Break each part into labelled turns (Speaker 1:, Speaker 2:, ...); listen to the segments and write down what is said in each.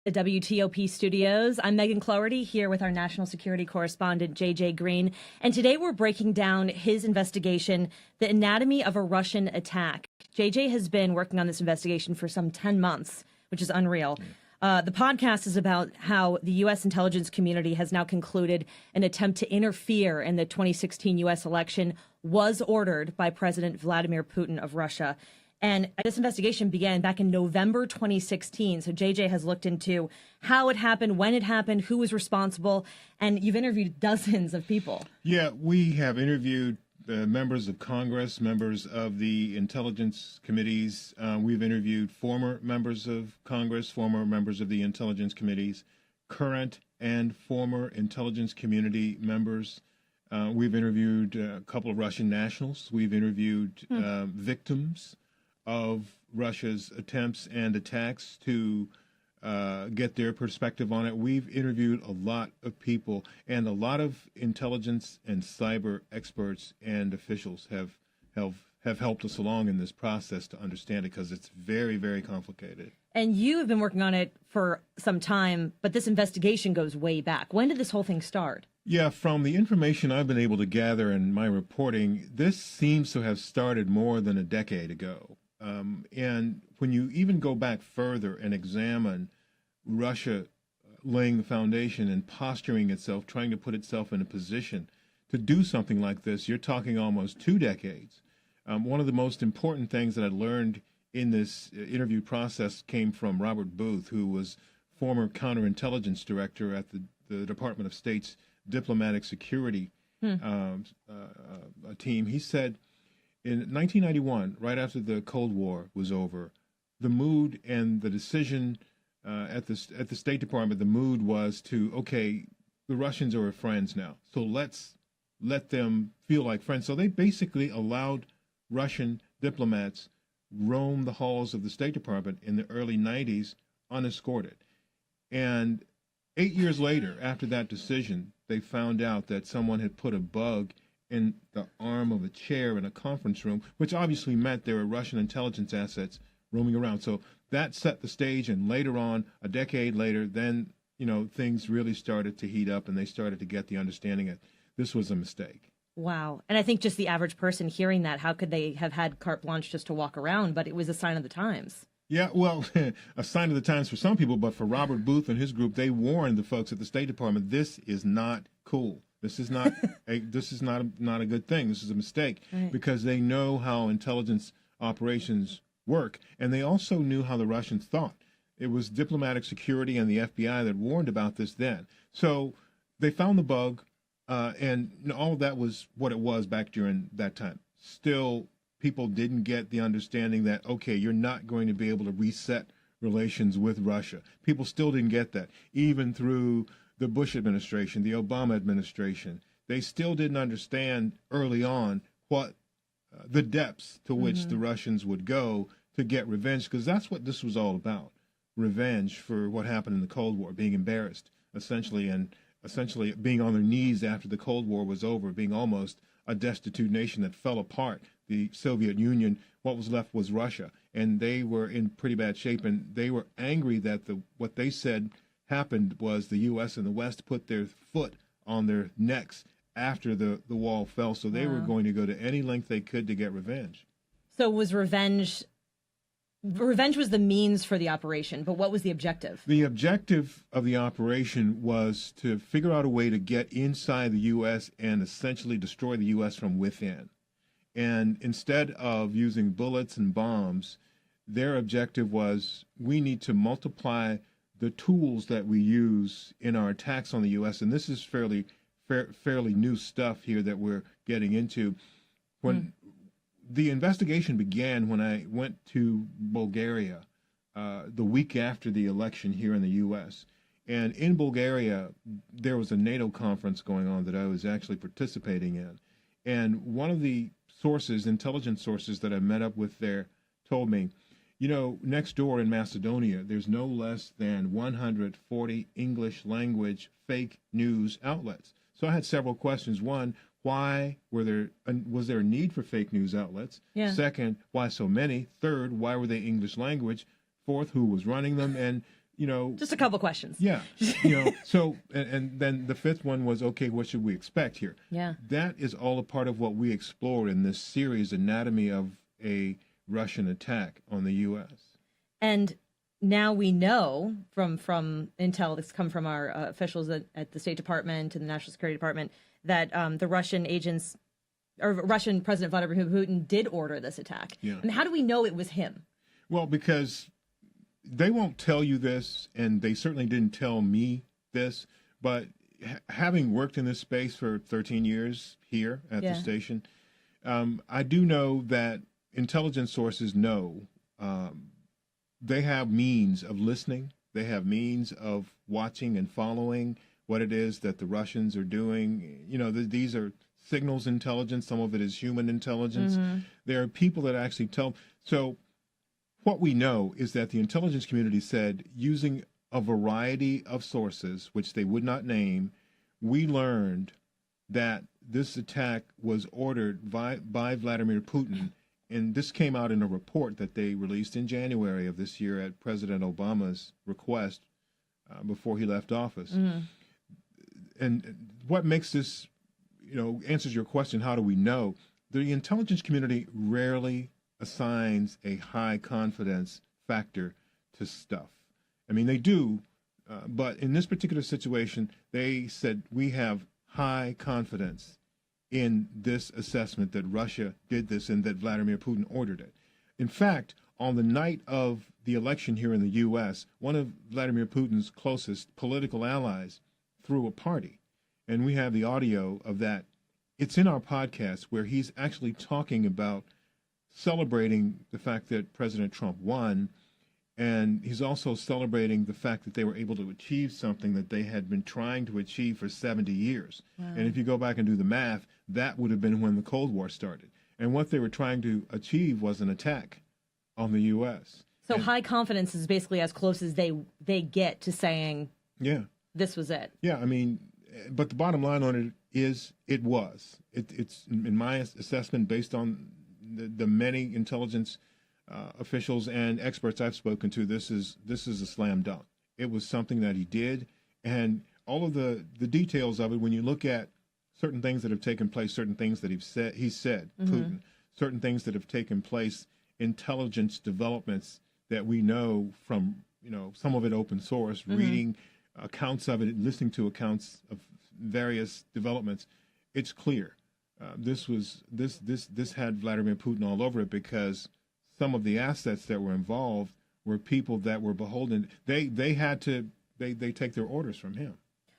Speaker 1: The WTOP studios. I'm Megan Cloherty here with our national security correspondent, JJ Green. And today we're breaking down his investigation, The Anatomy of a Russian Attack. JJ has been working on this investigation for some 10 months, which is unreal. The podcast is about how the U.S. intelligence community has now concluded an attempt to interfere in the 2016 U.S. election was ordered by President Vladimir Putin of Russia. And this investigation began back in November 2016. So JJ has looked into how it happened, when it happened, who was responsible, and you've interviewed dozens of people.
Speaker 2: Yeah, we have interviewed members of Congress, members of the intelligence committees. We've interviewed former members of Congress, former members of the intelligence committees, current and former intelligence community members. We've interviewed a couple of Russian nationals. We've interviewed victims of Russia's attempts and attacks to get their perspective on it. We've interviewed a lot of people, and a lot of intelligence and cyber experts and officials have helped us along in this process to understand it, because it's very, very complicated.
Speaker 1: And you have been working on it for some time, but this investigation goes way back. When did this whole thing start?
Speaker 2: Yeah, from the information I've been able to gather in my reporting, this seems to have started more than a decade ago. And when you even go back further and examine Russia laying the foundation and posturing itself, trying to put itself in a position to do something like this, you're talking almost 2 decades. One of the most important things that I learned in this interview process came from Robert Booth, who was former counterintelligence director at the Department of State's diplomatic security team. He said, in 1991, right after the Cold War was over, the mood and the decision at the State Department, the mood was to, okay, the Russians are our friends now, so let's let them feel like friends. So they basically allowed Russian diplomats roam the halls of the State Department in the early 90s unescorted. And 8 years later, after that decision, they found out that someone had put a bug in the arm of a chair in a conference room, which obviously meant there were Russian intelligence assets roaming around. So that set the stage, and later on, a decade later, then, things really started to heat up, and they started to get the understanding that this was a mistake.
Speaker 1: Wow. And I think just the average person hearing that, how could they have had carte blanche just to walk around? But it was a sign of the times. Yeah,
Speaker 2: well, a sign of the times for some people, but for Robert Booth and his group, they warned the folks at the State Department, this is not cool. This is not a good thing. This is a mistake, right? Because they know how intelligence operations work, and they also knew how the Russians thought. It was diplomatic security and the FBI that warned about this then. So they found the bug, and all of that was what it was back during that time. Still, people didn't get the understanding that, okay, you're not going to be able to reset relations with Russia. People still didn't get that, even through the Bush administration, the Obama administration. They still didn't understand early on what the depths to which the Russians would go to get revenge, because that's what this was all about. Revenge for what happened in the Cold War, being embarrassed, essentially being on their knees after the Cold War was over, being almost a destitute nation that fell apart. The Soviet Union, what was left was Russia, and they were in pretty bad shape, and they were angry that what they said happened was the U.S. and the West put their foot on their necks after the wall fell, so they were going to go to any length they could to get revenge.
Speaker 1: So was revenge was the means for the operation, but what was the objective?
Speaker 2: The objective of the operation was to figure out a way to get inside the U.S. and essentially destroy the U.S. from within. And instead of using bullets and bombs, their objective was, we need to multiply the tools that we use in our attacks on the U.S., and this is fairly new stuff here that we're getting into. When the investigation began, when I went to Bulgaria the week after the election here in the U.S., and in Bulgaria, there was a NATO conference going on that I was actually participating in, and one of the intelligence sources that I met up with there told me, next door in Macedonia, there's no less than 140 English language fake news outlets. So I had several questions. One, why was there a need for fake news outlets? Yeah. Second, why so many? Third, why were they English language? Fourth, who was running them? And,
Speaker 1: Just a couple questions.
Speaker 2: Yeah. So, and then the fifth one was, okay, what should we expect here?
Speaker 1: Yeah.
Speaker 2: That is all a part of what we explore in this series, Anatomy of a Russian Attack on the U.S.
Speaker 1: And now we know from intel that's come from our officials at the State Department and the National Security Department that the Russian agents, or Russian President Vladimir Putin, did order this attack.
Speaker 2: Yeah.
Speaker 1: And how do we know it was him?
Speaker 2: Well, because they won't tell you this, and they certainly didn't tell me this, but having worked in this space for 13 years here at the station, I do know that intelligence sources know they have means of listening. They have means of watching and following what it is that the Russians are doing. These are signals intelligence. Some of it is human intelligence. Mm-hmm. There are people that actually tell. So what we know is that the intelligence community said, using a variety of sources, which they would not name, we learned that this attack was ordered by Vladimir Putin. And this came out in a report that they released in January of this year at President Obama's request before he left office. Mm-hmm. And what makes this, answers your question, how do we know? The intelligence community rarely assigns a high confidence factor to stuff. I mean, they do, but in this particular situation, they said we have high confidence in this assessment that Russia did this and that Vladimir Putin ordered it. In fact, on the night of the election here in the U.S., one of Vladimir Putin's closest political allies threw a party, and we have the audio of that. It's in our podcast where he's actually talking about celebrating the fact that President Trump won, and he's also celebrating the fact that they were able to achieve something that they had been trying to achieve for 70 years. Wow. And if you go back and do the math, that would have been when the Cold War started. And what they were trying to achieve was an attack on the U.S.
Speaker 1: So high confidence is basically as close as they get to saying, this was it.
Speaker 2: Yeah, I mean, but the bottom line on it is it was. It's in my assessment, based on the many intelligence officials and experts I've spoken to, this is a slam dunk. It was something that he did, and all of the details of it, when you look at certain things that have taken place, certain things that he said, mm-hmm. Putin, certain things that have taken place, intelligence developments that we know from, some of it open source, mm-hmm. reading accounts of it, listening to accounts of various developments, it's clear. This had Vladimir Putin all over it, because some of the assets that were involved were people that were beholden. They take their orders from him.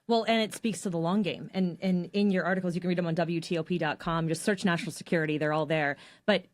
Speaker 1: Well, and it speaks to the long game. And in your articles, you can read them on WTOP.com. Just search national security; they're all there. But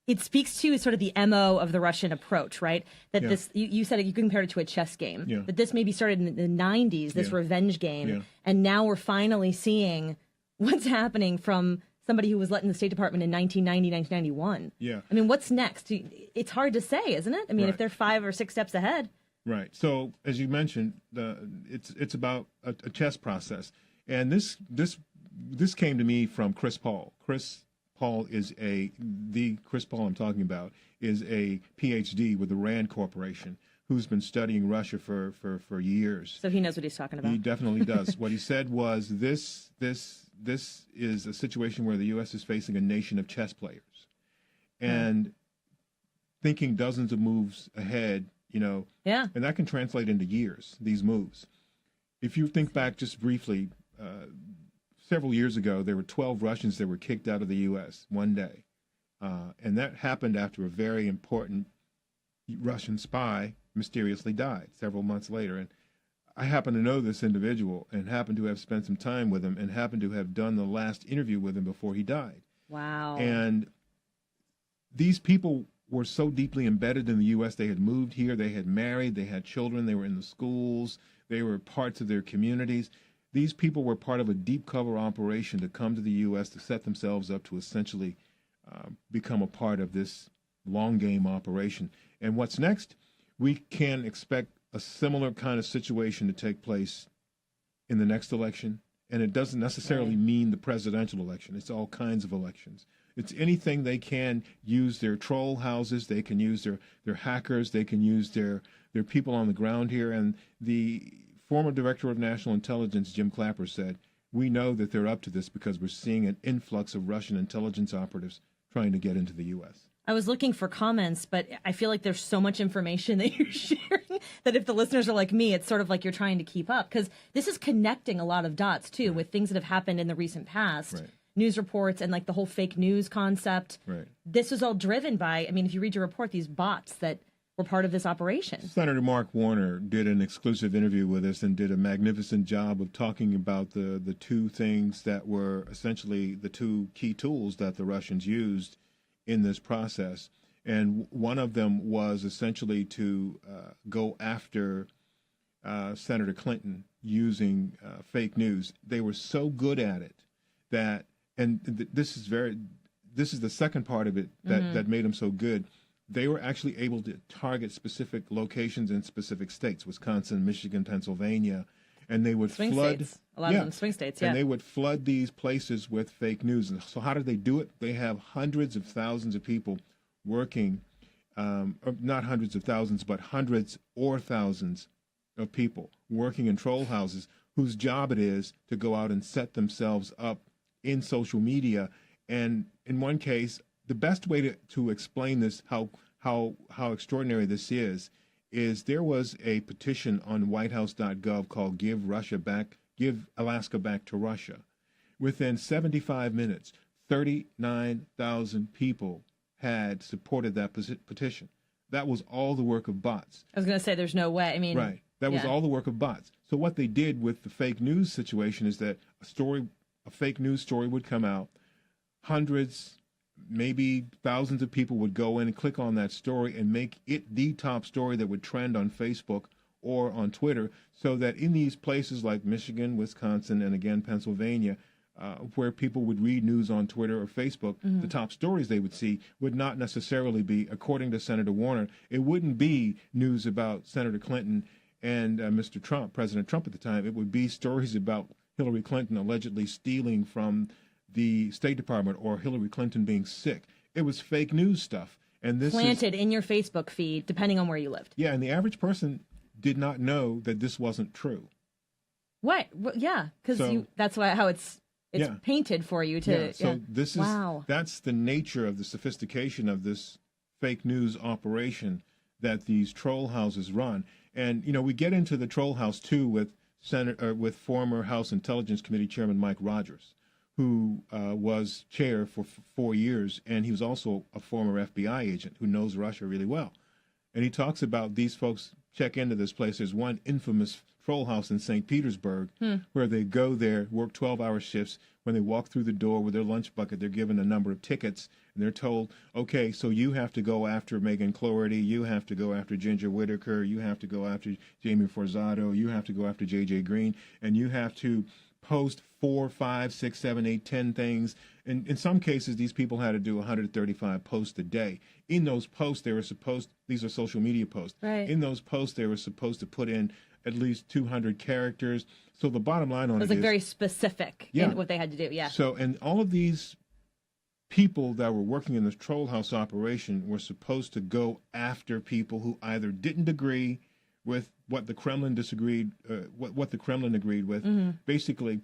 Speaker 1: it speaks to sort of the MO of the Russian approach, right? That this, you said it, you compared it to a chess game. Yeah. That this maybe started in the 90s, this revenge game, and now we're finally seeing what's happening from somebody who was let in the State Department in 1990, 1991. Yeah. I mean, what's next? It's hard to say, isn't it? I mean, if they're 5 or 6 steps ahead. Right.
Speaker 2: So, as you mentioned, it's about a chess process. And this came to me from Chris Paul. Chris Paul I'm talking about is a PhD with the Rand Corporation, who's been studying Russia for years.
Speaker 1: So he knows what he's talking about.
Speaker 2: He definitely does. What he said was this is a situation where the U.S. is facing a nation of chess players, and thinking dozens of moves ahead, and that can translate into years, these moves. If you think back just briefly, several years ago, there were 12 Russians that were kicked out of the U.S. one day. And that happened after a very important Russian spy mysteriously died several months later. And I happen to know this individual and happen to have spent some time with him and happen to have done the last interview with him before he died.
Speaker 1: Wow.
Speaker 2: And these people were so deeply embedded in the U.S. They had moved here, they had married, they had children, they were in the schools, they were parts of their communities. These people were part of a deep cover operation to come to the U.S. to set themselves up to essentially become a part of this long game operation. And what's next? We can expect a similar kind of situation to take place in the next election. And it doesn't necessarily mean the presidential election. It's all kinds of elections. It's anything they can use their troll houses, they can use their hackers, they can use their people on the ground here. And the former director of national intelligence, Jim Clapper, said, we know that they're up to this because we're seeing an influx of Russian intelligence operatives trying to get into the U.S.
Speaker 1: I was looking for comments, but I feel like there's so much information that you're sharing that if the listeners are like me, it's sort of like you're trying to keep up, because this is connecting a lot of dots, too, with things that have happened in the recent past.
Speaker 2: Right.
Speaker 1: News reports and like the whole fake news concept.
Speaker 2: Right.
Speaker 1: This was all driven by, I mean, if you read your report, these bots that were part of this operation.
Speaker 2: Senator Mark Warner did an exclusive interview with us and did a magnificent job of talking about the two things that were essentially the two key tools that the Russians used in this process. And one of them was essentially to go after Senator Clinton using fake news. They were so good at it that, and this is the second part of it that made them so good. They were actually able to target specific locations in specific states, Wisconsin, Michigan, Pennsylvania, and they would
Speaker 1: swing
Speaker 2: flood
Speaker 1: states. A lot of them swing states, yeah.
Speaker 2: And they would flood these places with fake news. And so how did they do it? They have hundreds of thousands of people working, not hundreds of thousands, but hundreds or thousands of people working in troll houses whose job it is to go out and set themselves up in social media. And in one case, the best way to explain this, how extraordinary this is there was a petition on whitehouse.gov called Give Alaska Back to Russia. Within 75 minutes, 39,000 people had supported that petition. That was all the work of bots.
Speaker 1: I was going to say, there's no way. I mean,
Speaker 2: right. That was all the work of bots. So what they did with the fake news situation is that a fake news story would come out, hundreds, maybe thousands of people would go in and click on that story and make it the top story that would trend on Facebook or on Twitter, so that in these places like Michigan, Wisconsin, and again, Pennsylvania, where people would read news on Twitter or Facebook, the top stories they would see would not necessarily be, according to Senator Warner, it wouldn't be news about Senator Clinton and Mr. Trump, President Trump at the time. It would be stories about Hillary Clinton allegedly stealing from the State Department or Hillary Clinton being sick. It was fake news stuff. And this
Speaker 1: planted in your Facebook feed, depending on where you lived.
Speaker 2: Yeah, and the average person did not know that this wasn't true.
Speaker 1: What? Well, yeah, because that's how it's painted for you to.
Speaker 2: Yeah, so this is that's the nature of the sophistication of this fake news operation that these troll houses run. And we get into the troll house too with former House Intelligence Committee Chairman Mike Rogers, who was chair for 4 years, and he was also a former FBI agent who knows Russia really well. And he talks about these folks check into this place. There's one infamous troll house in St. Petersburg where they go there, work 12-hour shifts. When they walk through the door with their lunch bucket, they're given a number of tickets, and they're told, okay, so you have to go after Megan Cloherty, you have to go after Ginger Whitaker, you have to go after Jamie Forzato, you have to go after J.J. Green, and you have to post 4, 5, 6, 7, 8, 10 things. And in some cases, these people had to do 135 posts a day. In those posts, these are social media posts.
Speaker 1: Right.
Speaker 2: In those posts, they were supposed to put in at least 200 characters. So the bottom line on it is
Speaker 1: very specific in what they had to do. Yeah.
Speaker 2: So, and all of these people that were working in this troll house operation were supposed to go after people who either didn't agree with what the Kremlin what the Kremlin agreed with, basically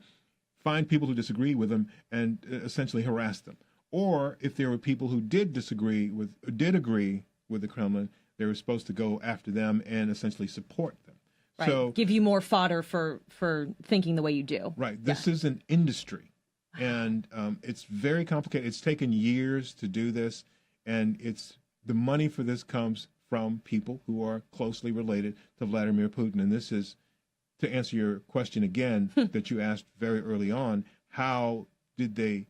Speaker 2: find people who disagree with them and essentially harass them. Or if there were people who did agree with the Kremlin, they were supposed to go after them and essentially support them.
Speaker 1: Right.
Speaker 2: So
Speaker 1: give you more fodder for thinking the way you do.
Speaker 2: Right. This is an industry, and it's very complicated. It's taken years to do this, and the money for this comes from people who are closely related to Vladimir Putin. And this is, to answer your question again that you asked very early on, how did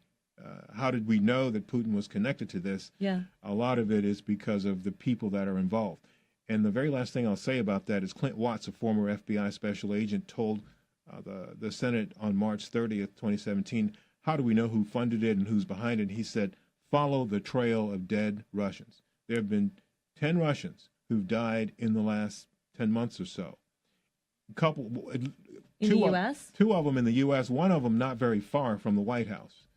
Speaker 2: we know that Putin was connected to this? Yeah. A lot of it is because of the people that are involved. And the very last thing I'll say about that is Clint Watts, a former FBI special agent, told the Senate on March 30th, 2017, how do we know who funded it and who's behind it? He said, follow the trail of dead Russians. There have been 10 Russians who've died in the last 10 months or so.
Speaker 1: In the U.S.?
Speaker 2: Two of them in the U.S., one of them not very far from the White House.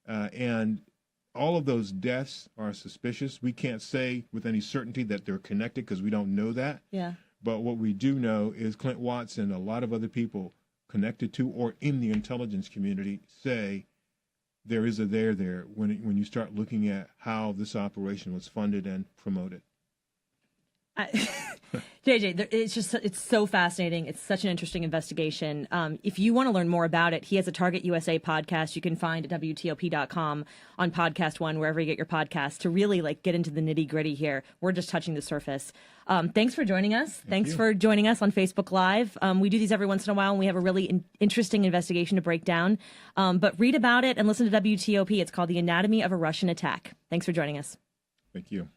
Speaker 2: And all of those deaths are suspicious. We can't say with any certainty that they're connected because we don't know that.
Speaker 1: Yeah.
Speaker 2: But what we do know is Clint Watts and a lot of other people connected to or in the intelligence community say there is a there there when you start looking at how this operation was funded and promoted.
Speaker 1: JJ, it's so fascinating. It's such an interesting investigation. If you want to learn more about it, he has a Target USA podcast you can find at WTOP.com on Podcast One, wherever you get your podcasts, to really get into the nitty gritty here. We're just touching the surface. Thanks for joining us. Thanks for joining us on Facebook Live. We do these every once in a while, and we have a really interesting investigation to break down. But read about it and listen to WTOP. It's called The Anatomy of a Russian Attack. Thanks for joining us.
Speaker 2: Thank you.